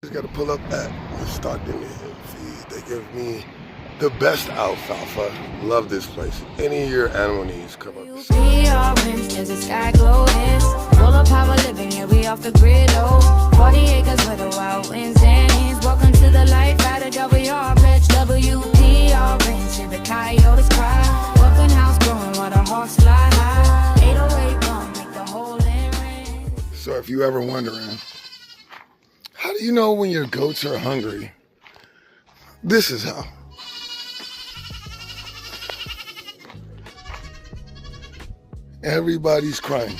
Just gotta pull up at the Stockton feed. They give me the best alfalfa. Love this place. Any of your animal needs, come up. We are rims, there's a sky glowing. Full of power living, yeah, we off the grid, oh. 40 acres where the wild winds dance. Welcome to the life at a WR, Pledge WPR range. Hear the coyotes cry. Weapon house growing while the hawks fly high. 808 bomb, make the whole land ring. So if you ever wondering, how do you know when your goats are hungry? This is how. Everybody's crying.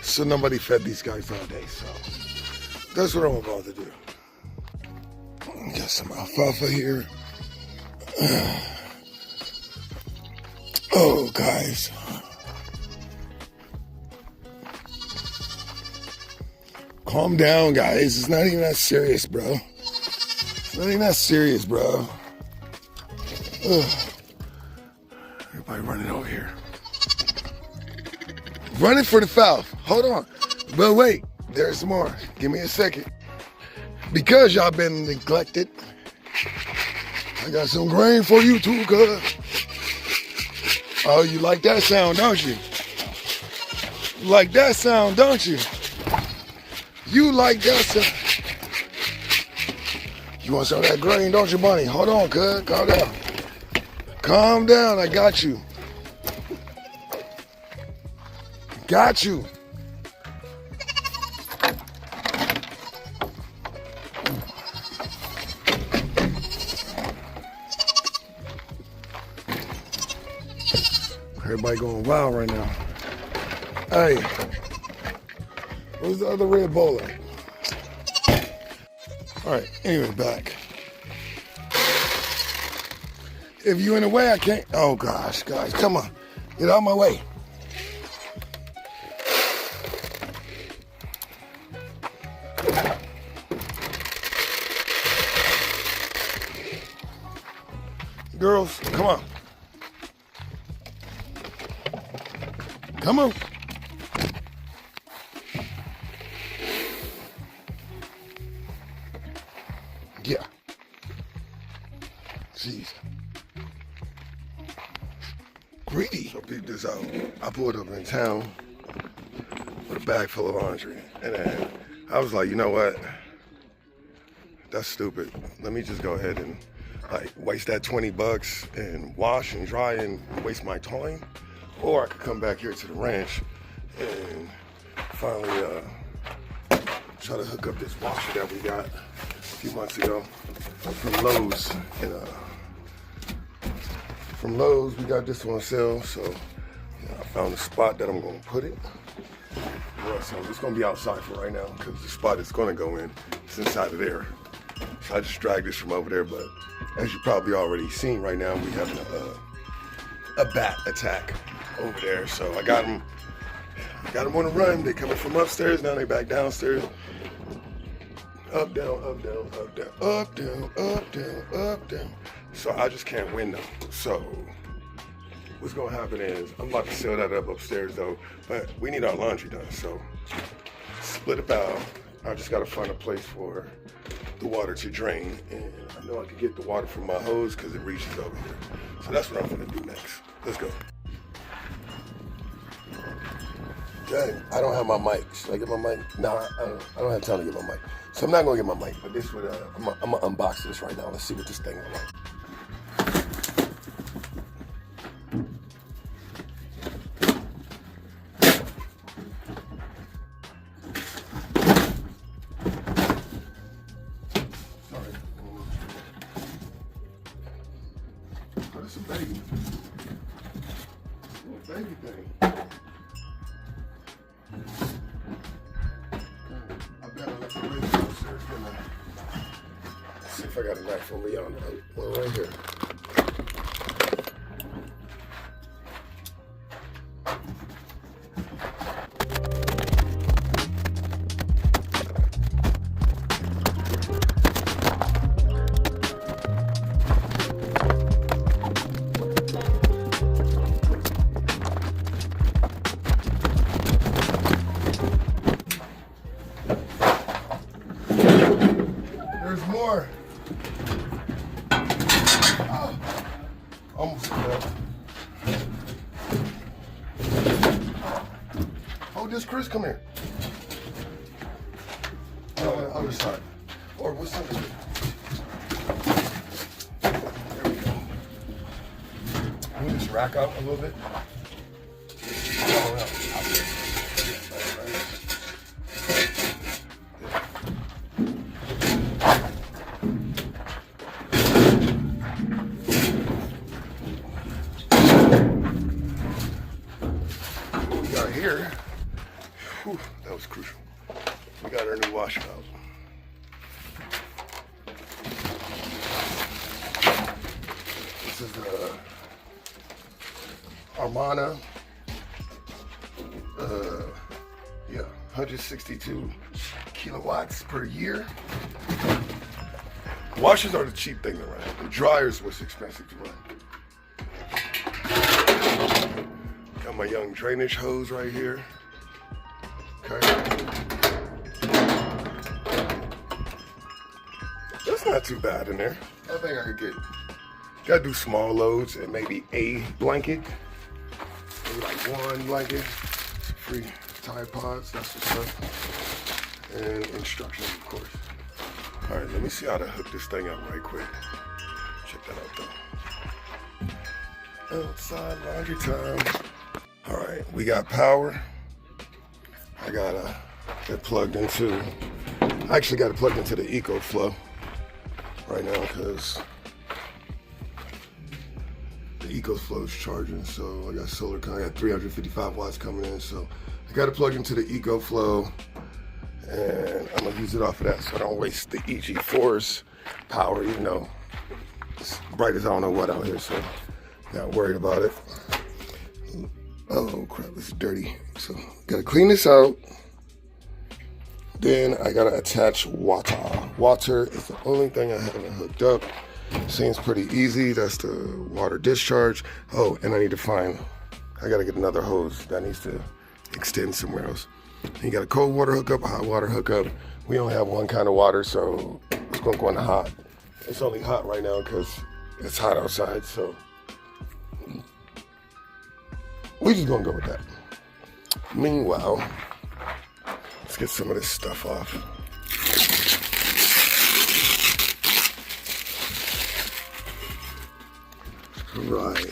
So nobody fed these guys all day. So that's what I'm about to do. Got some alfalfa here. Oh, guys. Calm down, guys. It's not even that serious, bro. It's not even that serious, bro. Ugh. Everybody running over here. Running for the foul. Hold on. But wait, there's more. Give me a second. Because y'all been neglected, I got some grain for you too, cuz. Oh, you like that sound, don't you? You like that sound, don't you? You like that sound. You want some of that grain, don't you, Bunny? Hold on, cuz. Calm down. Calm down, I got you. Got you. Everybody going wild right now. Hey, where's the other red bowler? All right, anyway, back. If you in the way, I can't. Oh gosh, guys, come on. Get out of my way. Girls, come on. Come on. Yeah. Jeez. Greedy. So peep this out. I pulled up in town with a bag full of laundry. And then I was like, you know what? That's stupid. Let me just go ahead and like waste that $20 and wash and dry and waste my time, or I could come back here to the ranch and finally try to hook up this washer that we got a few months ago from Lowe's. And from Lowe's we got this on sale, so I found a spot that I'm gonna put it. So it's gonna be outside for right now because the spot it's gonna go in is inside of there. So I just dragged this from over there, but as you probably already seen right now, we have a bat attack over there. So I got them on the run. They coming from upstairs, now they back downstairs. Up, down, up, down, up, down, up, down, up, down, up, down. So I just can't win though. So what's gonna happen is I'm about to seal that up upstairs though, but we need our laundry done. So split a valve. I just gotta find a place for the water to drain, and I know I can get the water from my hose because it reaches over here. So that's what I'm gonna do next. Let's go. Dang, I don't have my mic. Should I get my mic? Nah, I don't have time to get my mic. So I'm not gonna get my mic, but this would, I'm gonna unbox this right now. Let's see what this thing is like. It's a baby. Little baby thing. I bet I left the radio upstairs, didn't I? Let's see if I got a knife on me on one right here. There's more. Oh, almost fell. Oh, this Chris, come here. No, on the other side. Or what's up? There we go. Move this rack out a little bit. Oh, no. What we got here, whew, that was crucial. We got our new wash valve. This is the Amana, 162 kilowatts per year. Washers are the cheap thing to run. The dryer's what's expensive to run. Got my young drainage hose right here. Okay. That's not too bad in there. I think I could get. Gotta do small loads and maybe a blanket. Maybe like one blanket. Some free Tide Pods, that's what's up. And instructions, of course. All right, let me see how to hook this thing up right quick. Check that out though. Outside laundry time. All right, we got power. I got it plugged into, I actually got it plugged into the EcoFlow right now because the EcoFlow is charging. So I got solar, I got 355 watts coming in. So I got it plugged into the EcoFlow and I'm gonna use it off of that so I don't waste the EG4's power, even though it's bright as I don't know what out here, so not worried about it. Oh crap, it's dirty. So gotta clean this out. Then I gotta attach water. Water is the only thing I haven't hooked up. Seems pretty easy. That's the water discharge. Oh, and I need to find, I gotta get another hose that needs to extend somewhere else. You got a cold water hookup, a hot water hookup. We only have one kind of water, so it's gonna go into hot. It's only hot right now because it's hot outside, so we're just gonna go with that. Meanwhile, let's get some of this stuff off. Right.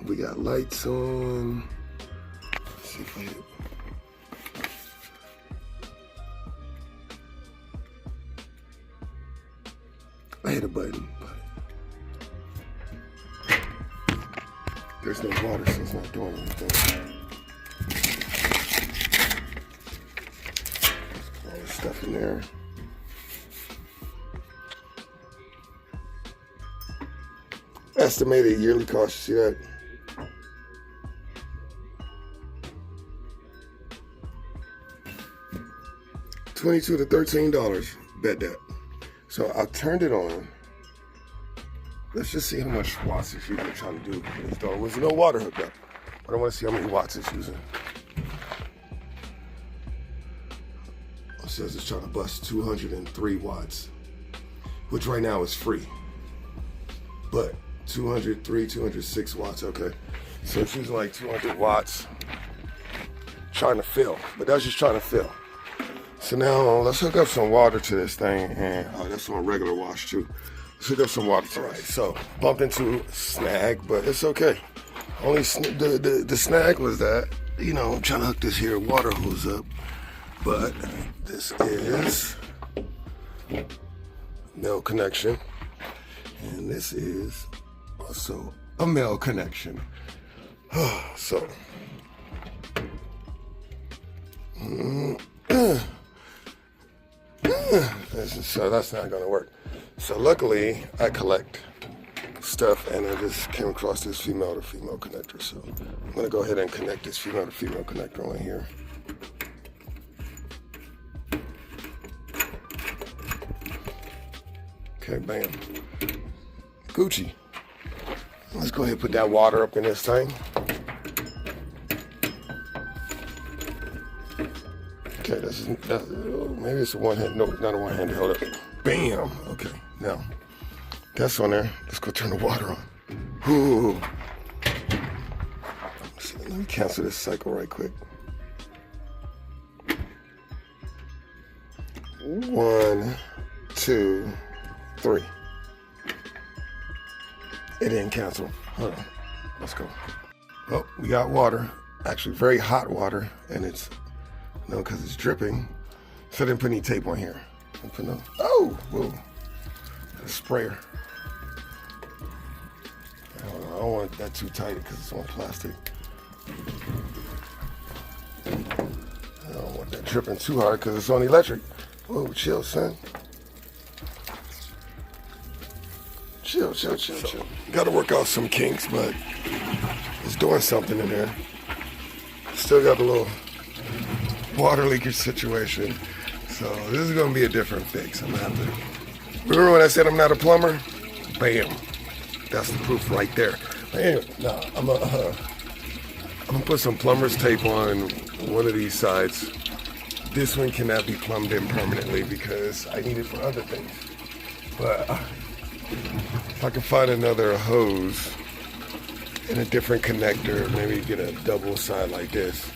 We got lights on. Let's see if I hit. I hit a button, but there's no water, so it's not doing anything. Let's put all this stuff in there. Estimated yearly cost, you see that? $22 to $13, bet that. So I turned it on. Let's just see how much watts it's using. Trying to do this though. There's no water hooked up, but I want to see how many watts it's using. It says it's trying to bust 203 watts, which right now is free. But 203, 206 watts, okay. So it's using like 200 watts, trying to fill, but that's just trying to fill. So now let's hook up some water to this thing, and that's on regular wash too. Let's hook up some water to it. So bumped into a snag, but it's okay. Only the snag was that, you know, I'm trying to hook this here water hose up, but this is male connection, and this is also a male connection. So so that's not gonna work. So luckily I collect stuff and I just came across this female to female connector. So I'm gonna go ahead and connect this female to female connector on here. Okay, bam. Gucci. Let's go ahead and put that water up in this thing. Okay, maybe it's a one-hand. No, not a one-hand. Hold up. Bam. Okay. Now that's on there. Let's go turn the water on. Ooh. Let me cancel this cycle right quick. 1, 2, 3. It didn't cancel. Hold on. Let's go. Well, we got water. Actually, very hot water, and it's because it's dripping. So I didn't put any tape on here. Oh, whoa. A sprayer. I don't want that too tight because it's on plastic. I don't want that dripping too hard because it's on electric. Whoa, chill, son. Chill. Got to work out some kinks, but it's doing something in there. Still got a little water leakage situation. So this is going to be a different fix. I'm going to have to... Remember when I said I'm not a plumber? Bam. That's the proof right there. But anyway, I'm going to put some plumber's tape on one of these sides. This one cannot be plumbed in permanently because I need it for other things. But if I can find another hose and a different connector, maybe get a double side like this,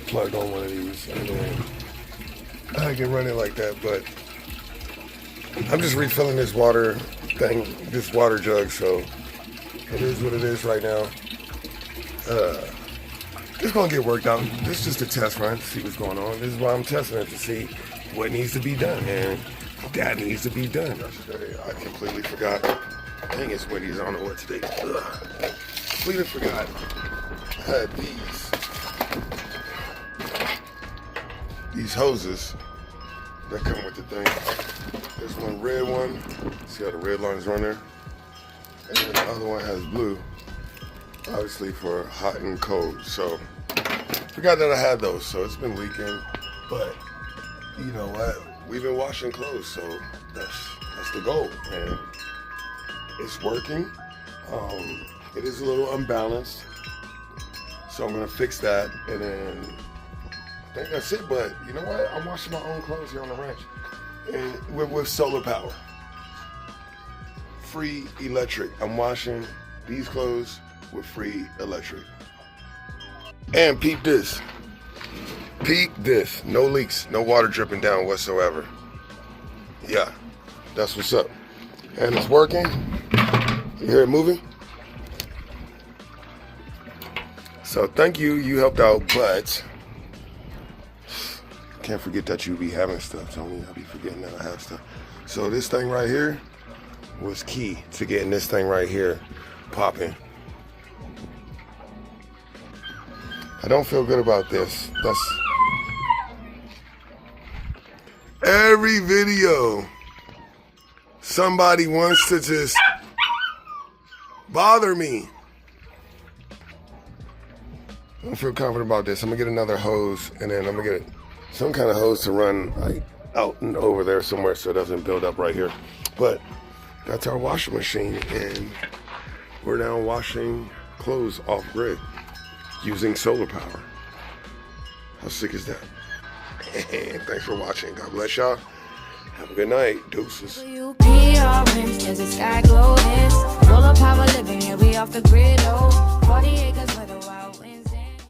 plug on one of these, and then I can run it like that. But I'm just refilling this water thing, this water jug, so it is what it is right now. It's gonna get worked out. This is just a test run to see what's going on. This is why I'm testing it, to see what needs to be done, and that needs to be done. I completely forgot. Dang, it's Wendy's. I don't know what today. Completely forgot. I had these hoses that come with the thing. There's one red one. See how the red lines run there? And then the other one has blue. Obviously for hot and cold. So forgot that I had those. So it's been leaking. But you know what? We've been washing clothes, so that's the goal. And it's working. It is a little unbalanced. So I'm gonna fix that, and then I think that's it. But you know what? I'm washing my own clothes here on the ranch. And with solar power. Free electric. I'm washing these clothes with free electric. And peep this. Peep this. No leaks, no water dripping down whatsoever. Yeah, that's what's up. And it's working. You hear it moving? So thank you, you helped out, but can't forget that you be having stuff, Tony. I be forgetting that I have stuff. So this thing right here was key to getting this thing right here popping. I don't feel good about this. That's every video. Somebody wants to just bother me. I don't feel confident about this. I'm gonna get another hose, and then I'm gonna get some kind of hose to run like out and over there somewhere so it doesn't build up right here. But that's our washing machine, and we're now washing clothes off grid using solar power. How sick is that? Thanks for watching. God bless y'all. Have a good night. Deuces. There's a sky glowing. Solar power living, yeah, we off the grid, oh. 40 acres.